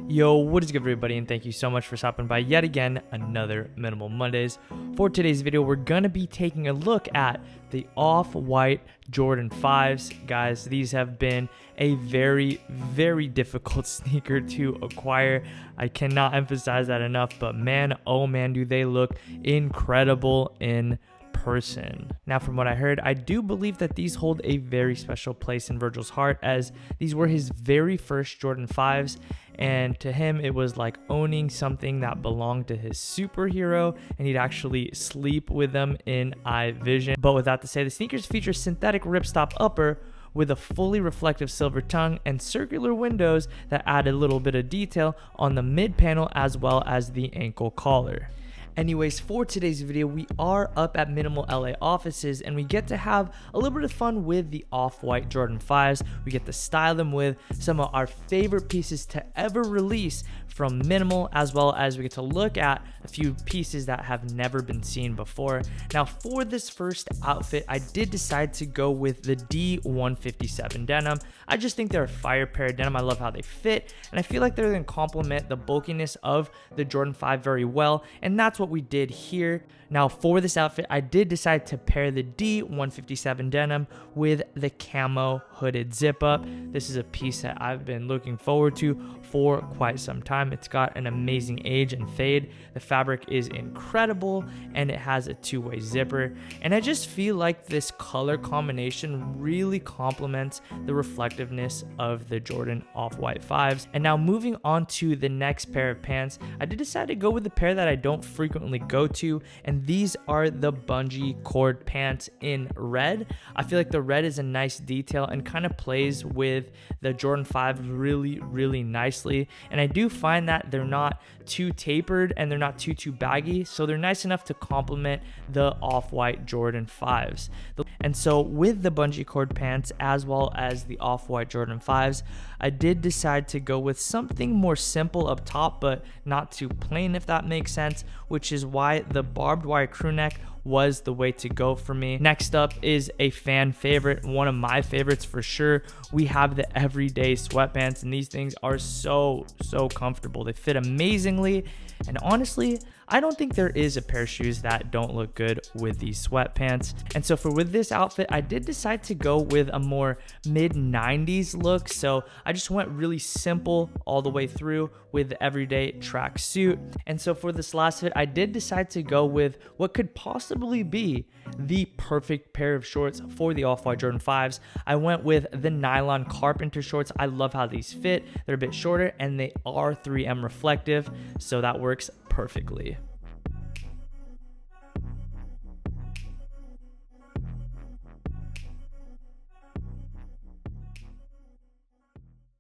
Yo, what is good everybody, and thank you so much for stopping by yet again another Minimal Mondays. For today's video, we're gonna be taking a look at the off-white Jordan 5s. Guys, these have been a very difficult sneaker to acquire. I cannot emphasize that enough, but man, oh man, do they look incredible in person. Now, from what I heard, I do believe that these hold a very special place in Virgil's heart, as these were his very first Jordan 5s, and to him it was like owning something that belonged to his superhero, and he'd actually sleep with them in eye vision. But with that to say, the sneakers feature synthetic ripstop upper with a fully reflective silver tongue and circular windows that add a little bit of detail on the mid panel as well as the ankle collar. Anyways, for today's video, we are up at mnml.la offices, and we get to have a little bit of fun with the off-white Jordan 5s. We get to style them with some of our favorite pieces to ever release from mnml, as well as we get to look at a few pieces that have never been seen before. Now, for this first outfit, I did decide to go with the D157 denim. I just think they're a fire pair of denim. I love how they fit, and I feel like they're going to complement the bulkiness of the Jordan 5 very well, and that's what we did here. Now, for this outfit, I did decide to pair the D157 denim with the Camo Hooded Zip Up. This is a piece that I've been looking forward to for quite some time. It's got an amazing age and fade. The fabric is incredible, and it has a two-way zipper. And I just feel like this color combination really complements the reflectiveness of the Jordan off-white 5s. And now moving on to the next pair of pants, I did decide to go with the pair that I don't frequently go to, and these are the Bungee cord pants in red. I feel like the red is a nice detail and kind of plays with the Jordan 5 really nicely, and I do find that they're not too tapered and they're not too baggy, so they're nice enough to complement the off-white Jordan 5s. And so with the Bungee cord pants as well as the off-white Jordan 5s, I did decide to go with something more simple up top but not too plain, if that makes sense, which is why the barbed wire crew neck was the way to go for me. Next up is a fan favorite, one of my favorites for sure. We have the everyday sweatpants, and these things are so comfortable. They fit amazingly, and honestly, I don't think there is a pair of shoes that don't look good with these sweatpants. And so with this outfit, I did decide to go with a more mid-90s look. So I just went really simple all the way through with the everyday track suit. And so for this last fit, I did decide to go with what could possibly be the perfect pair of shorts for the off-white Jordan 5s. I went with the Nylon Carpenter shorts. I love how these fit. They're a bit shorter and they are 3M reflective, so that works perfectly.